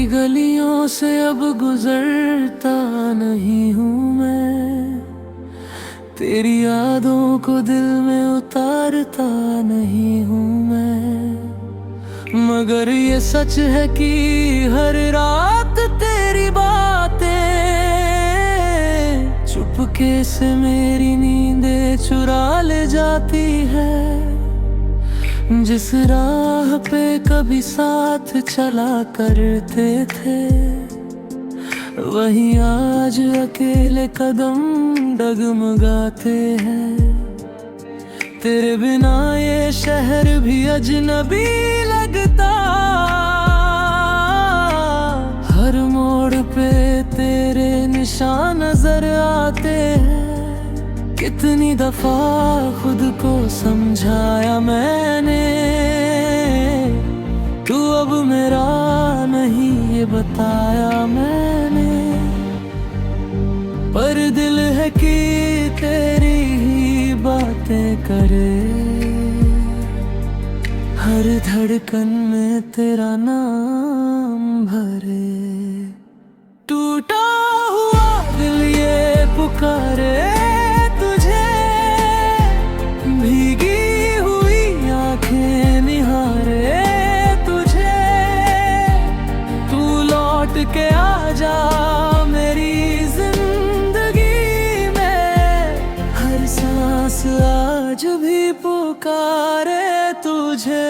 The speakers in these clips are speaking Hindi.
गलियों से अब गुजरता नहीं हूँ मैं, तेरी यादों को दिल में उतारता नहीं हूँ मैं। मगर ये सच है कि हर रात तेरी बातें चुपके से मेरी नींदें चुरा ले जाती है। जिस राह पे कभी साथ चला करते थे, वहीं आज अकेले कदम डगमगाते हैं। तेरे बिना ये शहर भी अजनबी लगता, हर मोड़ पे तेरे निशान नजर आते हैं। कितनी दफा खुद को समझाया मैंने, तू अब मेरा नहीं ये बताया मैंने। पर दिल है कि तेरी ही बातें करे, हर धड़कन में तेरा नाम भरे। टूटा हुआ दिल ये पुकारे तुझे, भीगी हुई आंखें निहारे तुझे। तू लौट के आजा मेरी जिंदगी में, हर सांस आज भी पुकारे तुझे।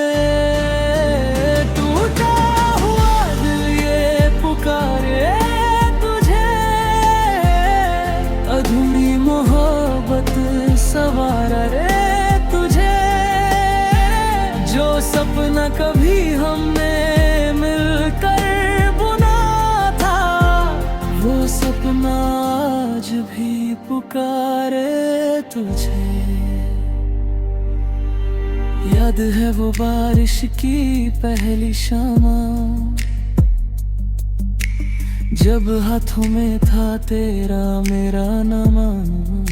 टूटा हुआ दिल ये पुकारे तुझे, अधूरी मोहब्बत सवारा रे तुझे। जो सपना कभी हमने मिलकर बुना था, वो सपना आज भी पुकारे तुझे। याद है वो बारिश की पहली शामा, जब हाथों में था तेरा मेरा नाम।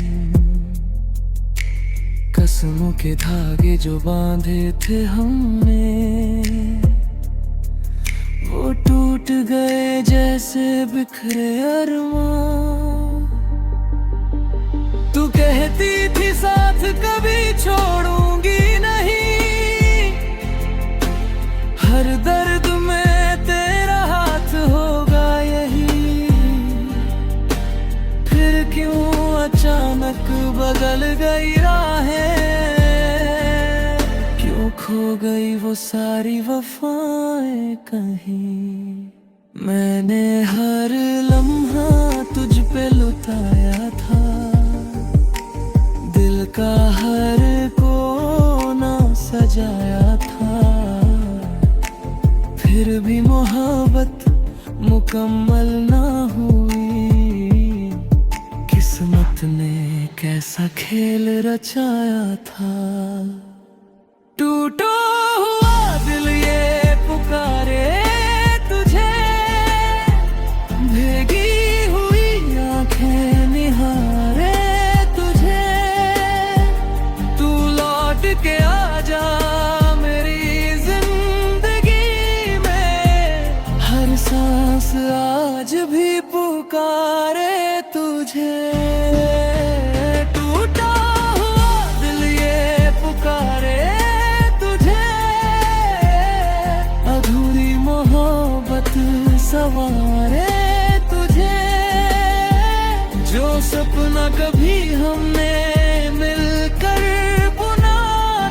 कसमों के धागे जो बांधे थे हमने, वो टूट गए जैसे बिखरे अरमां। तू कहती थी साथ कभी छोड़ूंगी नहीं, हर दर्द में तेरा हाथ होगा यही। फिर क्यों अचानक बदल गई राहें, क्यों खो गई वो सारी वफाएं कहीं। मैंने हर लम्हा तुझ पे लुटाया था, दिल का हर कोना सजाया था। फिर भी मोहब्बत मुकम्मल ना हुई, किस्मत ने कैसा खेल रचाया था। टूटा हुआ दिल ये पुकारे तुझे, भीगी हुई आंखें निहारे तुझे। तू लौट के आजा मेरी जिंदगी में, हर सांस आज भी पुकारे तुझे। टूटा हुआ दिल ये पुकारे तुझे, अधूरी मोहब्बत सवारे तुझे। जो सपना कभी हमने मिलकर बुना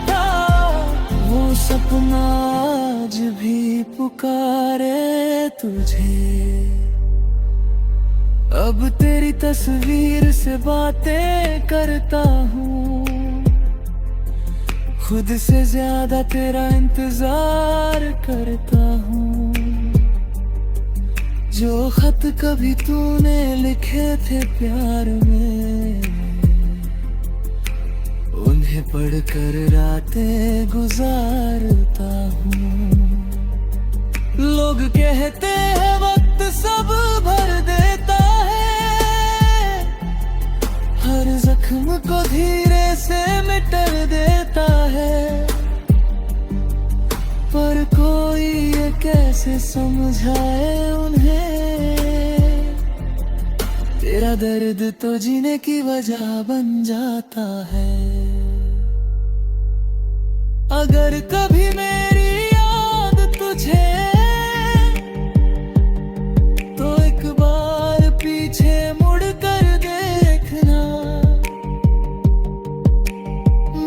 था, वो सपना आज भी पुकारे तुझे। अब तेरी तस्वीर से बातें करता हूँ, खुद से ज्यादा तेरा इंतजार करता हूँ। जो खत कभी तूने लिखे थे प्यार में, उन्हें पढ़कर रातें गुजारता हूँ। लोग कहते हैं वक्त सब भर देता है, हर जख्म को धीरे से मिटा देता है। पर कोई ये कैसे कैसे समझाए उन्हें, तेरा दर्द तो जीने की वजह बन जाता है। अगर कभी मेरी याद तुझे तो एक बार पीछे मुड़ कर देखना,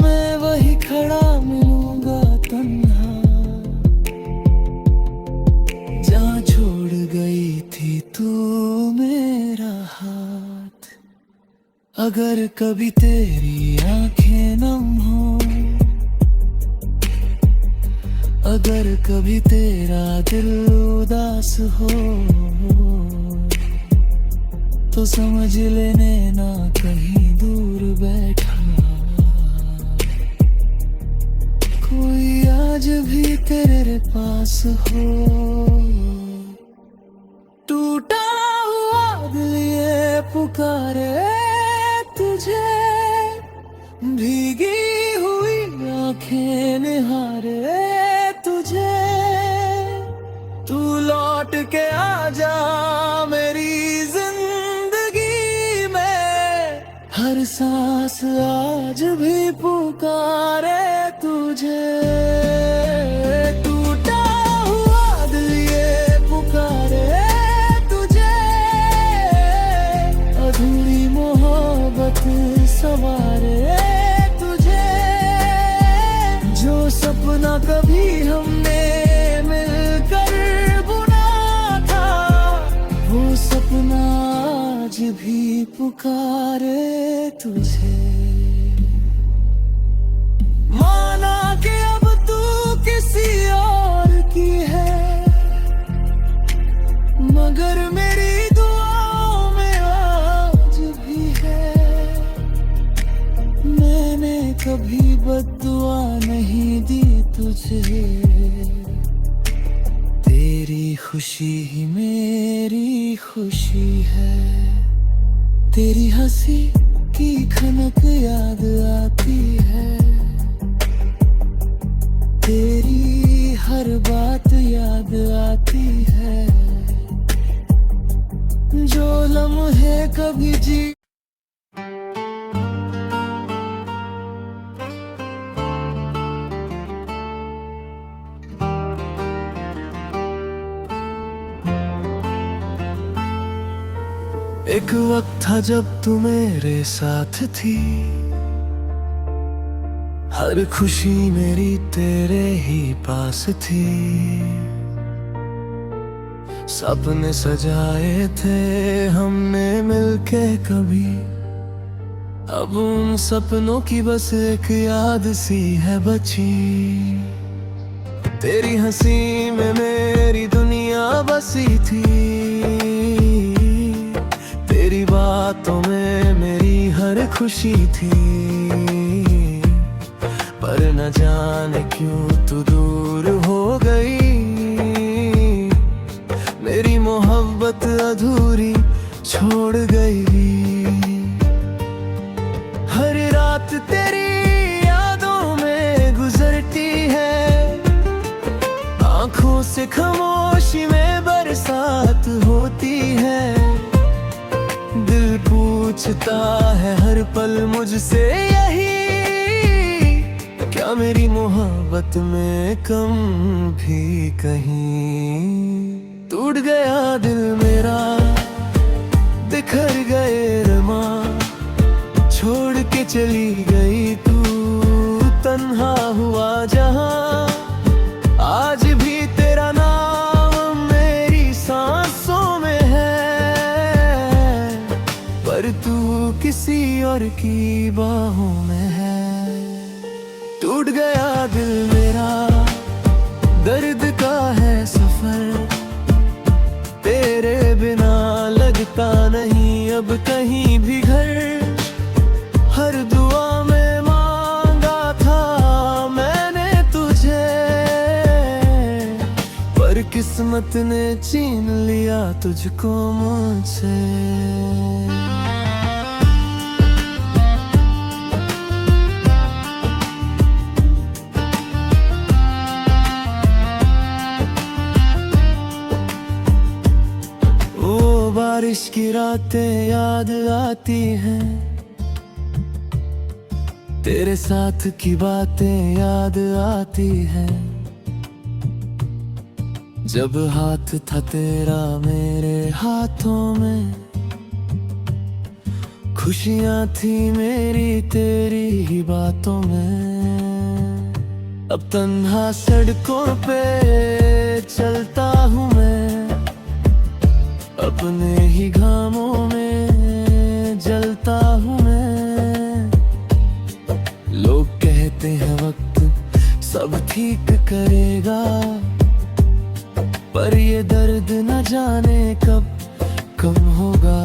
मैं वही खड़ा मिलूंगा तन्हा, जहाँ छोड़ गई थी तू मेरा हाथ। अगर कभी तेरी आंखें नम हो, अगर कभी तेरा दिल उदास हो, तो समझ लेने ना कहीं दूर बैठा कोई आज भी तेरे पास हो। टूटा हुआ दिल ये पुकारे तुझे, भीगी हुई आंखें निहारे तुझे। तू लौट के आजा मेरी जिंदगी में, हर सांस आज भी पुकारे तुझे। टूटा हुआ दिल ये पुकारे तुझे, अधूरी मोहब्बत संवारे तुझे। जो सपना कभी हमने मिलकर बुना था, वो सपना आज भी पुकारे तुझे। माना कि अब तू किसी और की है, मगर मेरी दुआओं में आज भी है। मैंने कभी बद्दुआ नहीं दी तुझे, तेरी खुशी ही मेरी खुशी है। तेरी हंसी की खनक याद आती है, तेरी हर बात याद आती है। जो लम्हे कभी जी एक वक्त था जब तू मेरे साथ थी, हर खुशी मेरी तेरे ही पास थी। सपने सजाए थे हमने मिलके कभी, अब उन सपनों की बस एक याद सी है बची। तेरी हंसी में मेरी दुनिया बसी थी, तेरी बातों में मेरी हर खुशी थी। पर न जाने क्यों तू दूर हो गई, मेरी मोहब्बत अधूरी छोड़ गई। हर रात तेरी यादों में गुजरती है, आंखों से खामोशी में बरसात होती है। दिल पूछता है हर पल मुझसे यही, क्या मेरी मोहब्बत में कम भी कहीं। टूट गया दिल मेरा, बिखर गए अरमां, छोड़ के चली गई तू। तन्हा हुआ जहां, आज भी तेरा नाम मेरी सांसों में है, पर तू किसी और की बाहों में है। टूट गया दिल मेरा, दर्द का है सफर, तेरे बिना लगता नहीं अब कहीं भी घर। हर दुआ में मांगा था मैंने तुझे, पर किस्मत ने छीन लिया तुझको मुझसे। आती हैं, तेरे साथ की बातें याद आती हैं। जब हाथ था तेरा मेरे हाथों में, खुशियां थी मेरी तेरी ही बातों में। अब तन्हा सड़कों पे चलता हूँ मैं, अपने ही घामों में जलता हूँ मैं। लोग कहते हैं वक्त सब ठीक करेगा, पर ये दर्द न जाने कब कम होगा।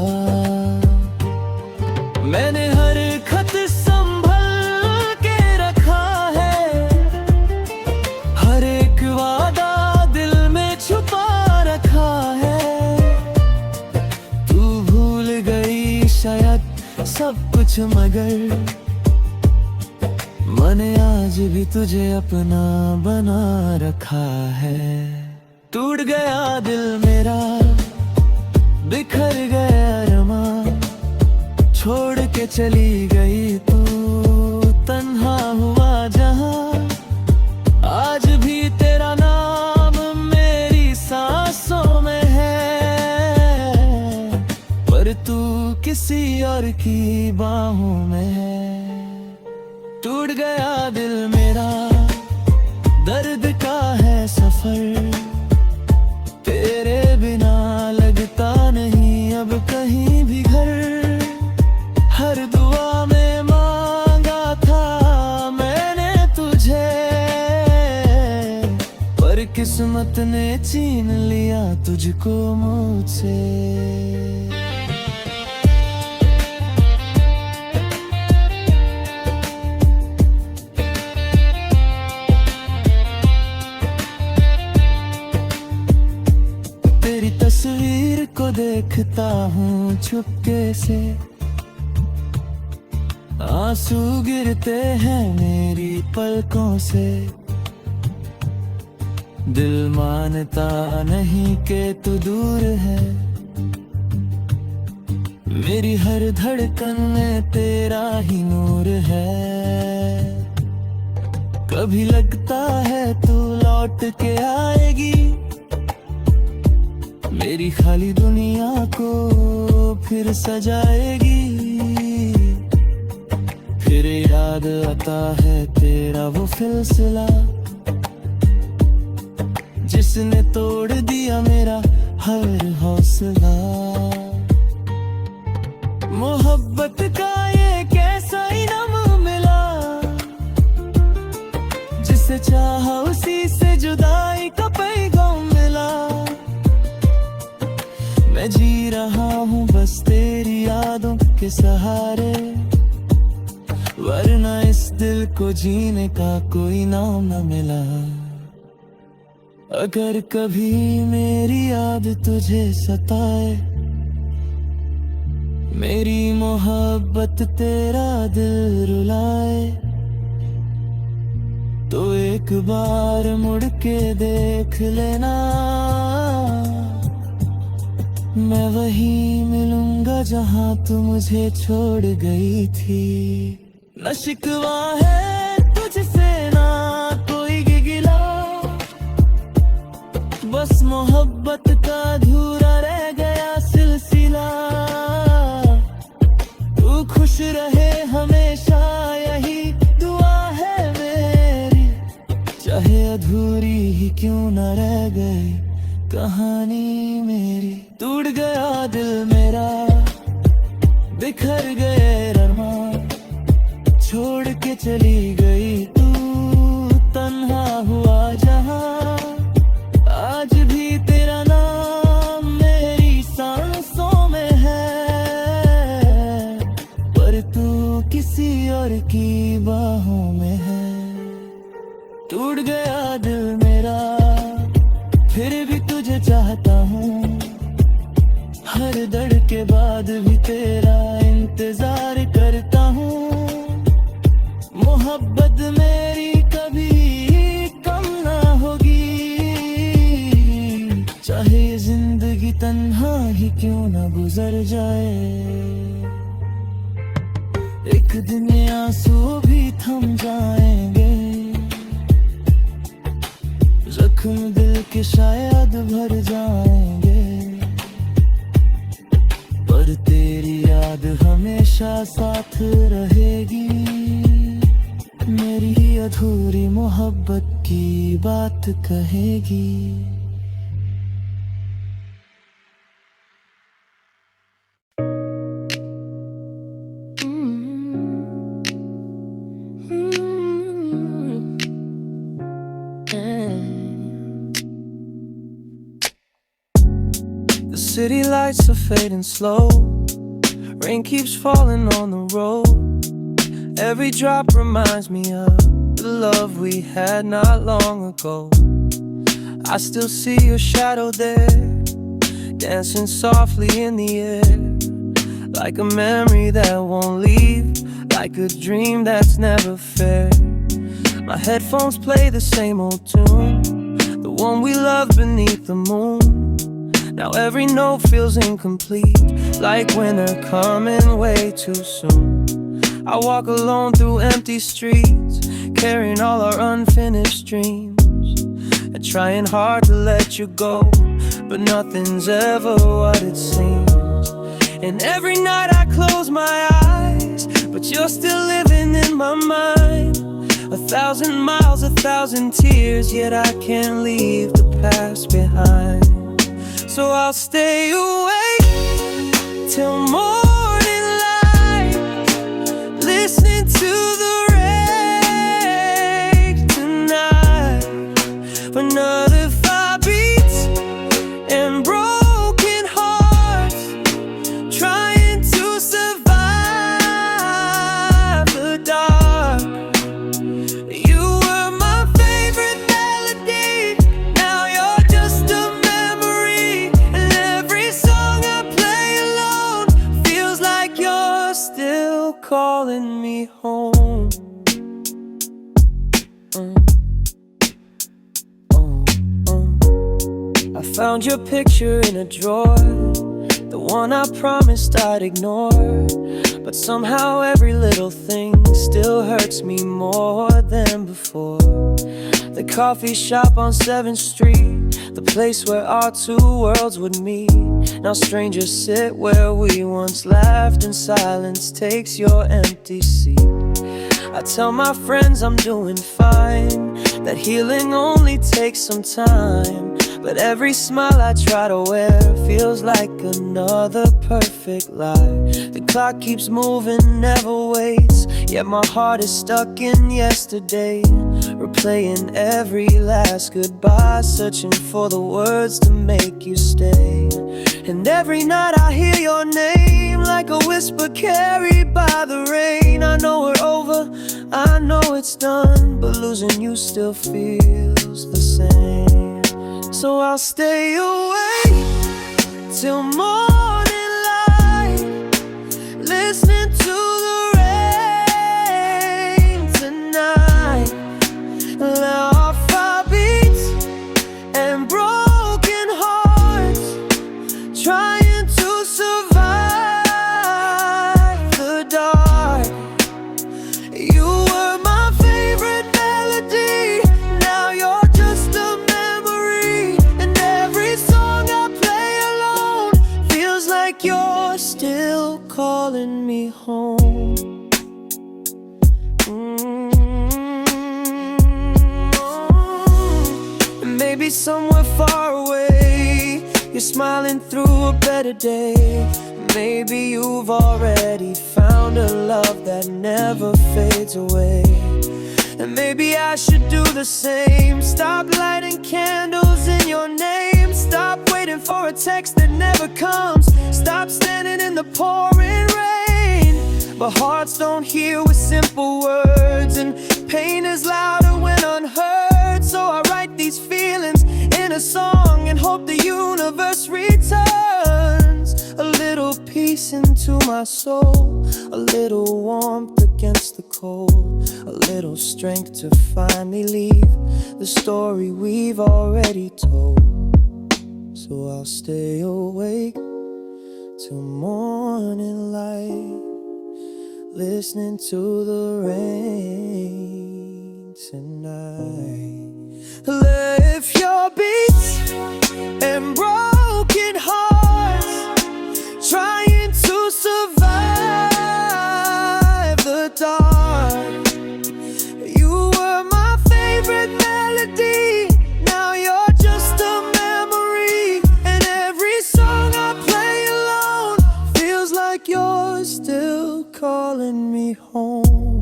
मैंने हर खत संभल के रखा है, हर एक वादा दिल में छुपा रखा है। तू भूल गई शायद सब कुछ, मगर मैंने आज भी तुझे अपना बना रखा है। टूट गया दिल मेरा, बिखर गया अरमां, छोड़ के चली गई तू, तन्हा हुआ जहां। आज भी तेरा नाम मेरी सांसों में है, पर तू किसी और की बाहों में है। टूट गया दिल मेरा, दर्द का है सफर, तेरे बिना लगता नहीं अब कहीं भी घर। हर दुआ में मांगा था मैंने तुझे, पर किस्मत ने छीन लिया तुझको मुझसे। तेरी तस्वीर को देखता हूँ चुपके से, आंसू गिरते हैं मेरी पलकों से। दिल मानता नहीं कि तू दूर है, मेरी हर धड़कन में तेरा ही नूर है। कभी लगता है तू लौट के आएगी, मेरी खाली दुनिया को फिर सजाएगी। फिर याद आता है तेरा वो सिलसिला, जिसने तोड़ दिया मेरा हर हौसला। मोहब्बत का ये कैसा इनाम मिला, जिसे चाहा उसी से जुदाई का पैगाम मिला। मैं जी रहा हूँ बस तेरी यादों के सहारे, वरना इस दिल को जीने का कोई नाम न मिला। अगर कभी मेरी याद तुझे सताए, मेरी मोहब्बत तेरा दिल रुलाए, तो एक बार मुड़ के देख लेना, मैं वहीं मिलूंगा जहां तू मुझे छोड़ गई थी। न शिकवा है तुझसे ना कोई गिला, बस मोहब्बत का अधूरा रह गया सिलसिला। तू खुश रहे हमेशा यही दुआ है मेरी, चाहे अधूरी ही क्यों न रह गई कहानी मेरी। टूट गया दिल मेरा, बिखर गए अरमां, छोड़ के चली गई तू, तन्हा हुआ जहां। आज भी तेरा नाम मेरी सांसों में है, पर तू किसी और की बाहों में है। टूट गया दिल मेरा, फिर भी तुझे चाहता हूँ, हर दर्द के बाद भी तेरा इंतजार करता हूँ। मोहब्बत मेरी कभी कम ना होगी, चाहे जिंदगी तन्हा ही क्यों ना गुजर जाए। एक दिन ये आंसू भी थम जाएंगे, जख्म दिल के शायद भर जाएंगे, पर तेरी याद हमेशा साथ रहेगी। मेरी अधूरी मोहब्बत की बात कहेगी। The city lights are fading slow, rain keeps falling on the road. Every drop reminds me of the love we had not long ago. I still see your shadow there, dancing softly in the air, like a memory that won't leave, like a dream that's never fair. My headphones play the same old tune, the one we loved beneath the moon. Now every note feels incomplete, like winter coming way too soon. I walk alone through empty streets, carrying all our unfinished dreams, and trying hard to let you go, but nothing's ever what it seems. And every night I close my eyes, but you're still living in my mind. 1,000 miles, 1,000 tears, yet I can't leave the past behind. So I'll stay awake till morning light, listening to the rain tonight. Another fire beats and broken hearts, trying to survive the dark. You were my favorite melody, now you're just a memory. And every song I play alone feels like you're still calling me home. I found your picture in a drawer, the one I promised I'd ignore, but somehow every little thing still hurts me more than before. The coffee shop on 7th Street, the place where our two worlds would meet. Now strangers sit where we once laughed, and silence takes your empty seat. I tell my friends I'm doing fine, that healing only takes some time, but every smile I try to wear feels like another perfect lie. The clock keeps moving, never waits, yet my heart is stuck in yesterday, replaying every last goodbye, searching for the words to make you stay. And every night I hear your name, like a whisper carried by the rain. I know we're over, I know it's done, but losing you still feels the same. So I'll stay awake till morning light, listening to the rain tonight. Let our fire beats and broken hearts, trying to survive the dark. You were my favorite melody, now you're just a memory. And every song I play alone feels like you're still calling me home. And maybe somewhere far away, you're smiling through a better day. Maybe you've already found a love that never fades away. And maybe I should do the same, stop lighting candles in your name, stop waiting for a text that never comes, stop standing in the pouring rain. But hearts don't heal with simple words, and pain is louder when unheard. So I write these feelings in a song and hope the universe returns a little peace into my soul, a little warmth against the cold, a little strength to finally leave the story we've already told. So I'll stay awake till morning light, listening to the rain tonight. Lift your beats and broken hearts, trying to survive the dark. You were my favorite melody, now you're just a memory. And every song I play alone feels like you're still calling me home.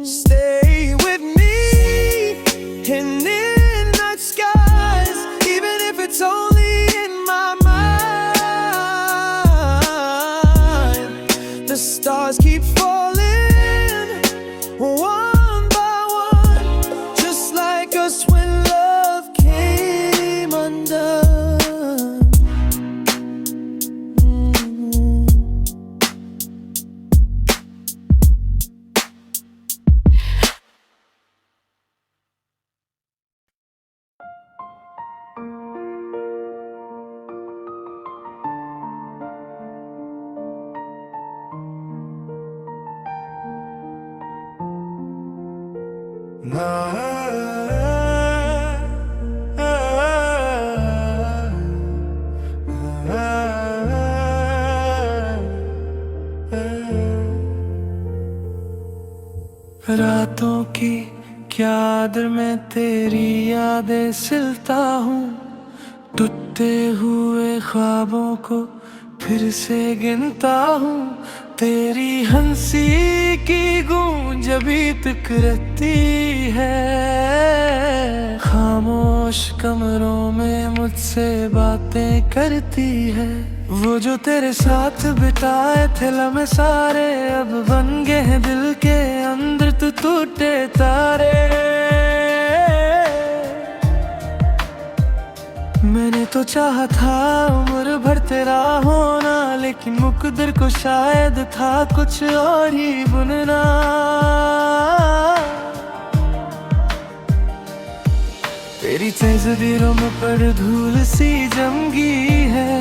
Stay with me in midnight skies, even if it's only in my mind. The stars keep falling one by one, just like us when love came undone. रातों की क्या आदर में तेरी यादें सिलता हूँ, टूटे हुए ख्वाबों को फिर से गिनता हूँ। तेरी हंसी की गूंज अभी तक रहती है, खामोश कमरों में मुझसे बातें करती है। वो जो तेरे साथ बिताए थे लम्हे सारे अब बन गए हैं दिल के अंदर तो टूटे तारे। मैंने तो चाहा था उम्र भर तेरा होना, लेकिन मुकद्दर को शायद था कुछ और ही बुनना। तेरी तस्वीरों में पर धूल सी जम गई है,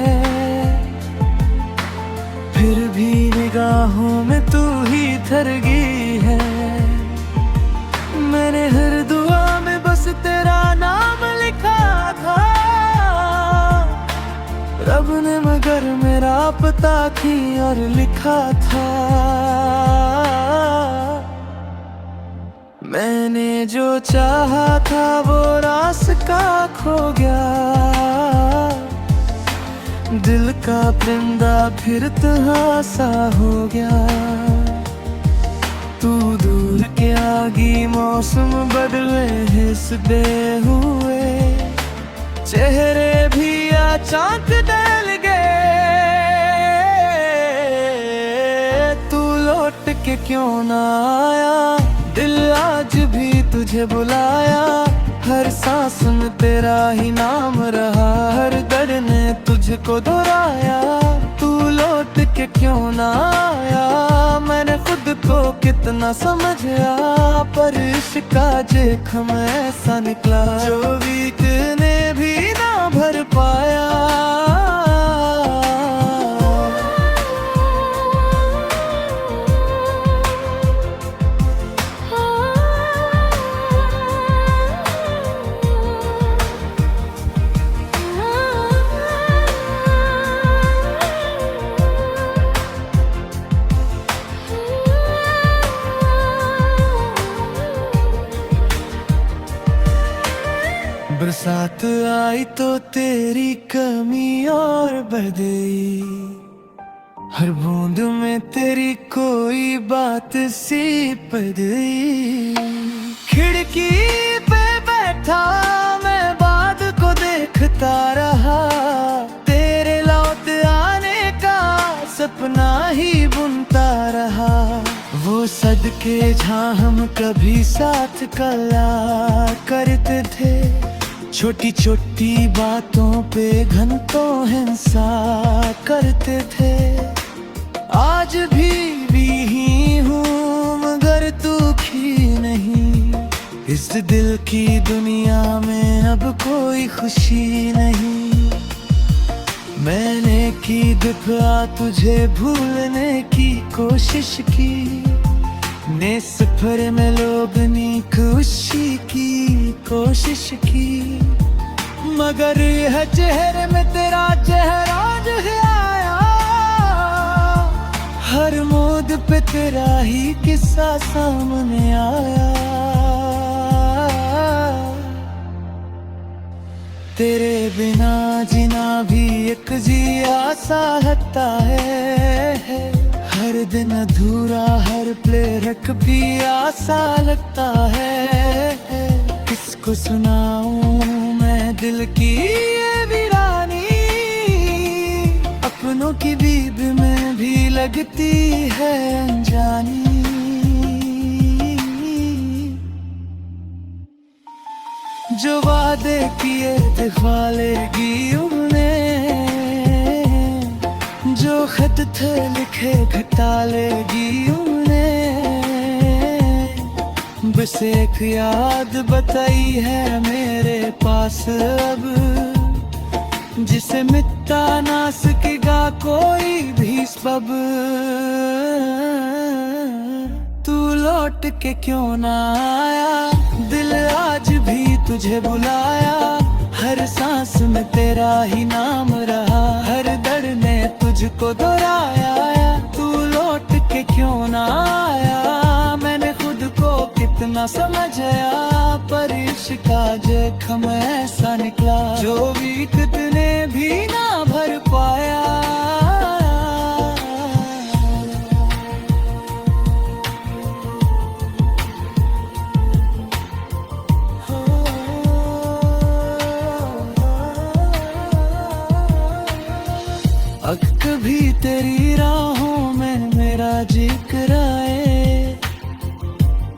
फिर भी निगाहों में तू ही ठहर गई है। मैंने हर दुआ में बस तेरा नाम लिखा था, रब ने मगर मेरा पता की और लिखा था। मैंने जो चाहा था वो रास्ता खो गया, दिल का परिंदा फिर तन्हा सा हो गया। तू दूर के आगी मौसम बदले हिस्से हुए, चेहरे भी अचानक बदल गए। तू लौट के क्यों ना आया, दिल आज भी तुझे बुलाया। हर सांस में तेरा ही नाम रहा, हर दर्द ने तुझको दोहराया। तू लौट के क्यों ना आया, मैंने खुद को कितना समझा, पर इश्क का जख्म ऐसा निकला जो वीकने भी ना भर पाया। बरसात आई तो तेरी कमी और बढ़ गई, हर बूंद में तेरी कोई बात सी पड़ गई। खिड़की पे बैठा मैं बाद को देखता रहा, तेरे लौट आने का सपना ही बुनता रहा। वो सदके जहाँ हम कभी साथ कला करते थे, छोटी छोटी बातों पे घंटों हिंसा करते थे। आज भी ही हूँ मगर तू की नहीं, इस दिल की दुनिया में अब कोई खुशी नहीं। मैंने की दफा तुझे भूलने की कोशिश की, ने सफर में लोगनी खुशी की कोशिश की, मगर यह चेहरे में तेरा चेहरा जो है आया, हर मोड़ पे तेरा ही किस्सा सामने आया। तेरे बिना जीना भी एक जिया सा लगता है, हर दिन अधूरा हर प्ले रख भी आसा लगता है। किसको सुनाऊं मैं दिल की ये वीरानी, अपनों की बीब में भी लगती है अनजानी। जो वादे किए थे खालेगी उन्हें, जो खत थे लिखे घटा लेगी उन्हें, बस एक याद बताई है मेरे पास अब, जिसे मिटा ना सकेगा कोई भी सबब। तू लौट के क्यों ना आया, दिल आज भी तुझे बुलाया, हर सांस में तेरा ही नाम रहा, हर दर्द ने तुझको दोहराया। तू लौट के क्यों ना आया, मैंने खुद को कितना समझाया, पर इश्क का जख्म ऐसा निकला जो भी कितने भी ना भर पाया। अब कभी तेरी राहों में मेरा जिक्र आए,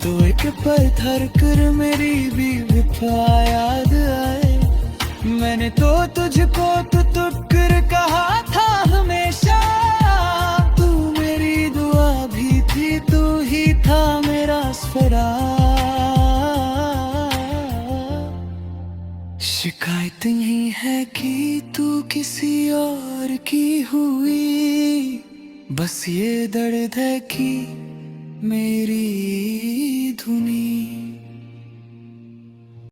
तो एक पत्थर कर मेरी भी वफा याद आए। मैंने तो तुझको टूट कर कहा था हमेशा, तू मेरी दुआ भी थी, तू ही था मेरा सफरा। शिकायत यही है कि तू किसी और की हुई, बस ये दर्द है कि मेरी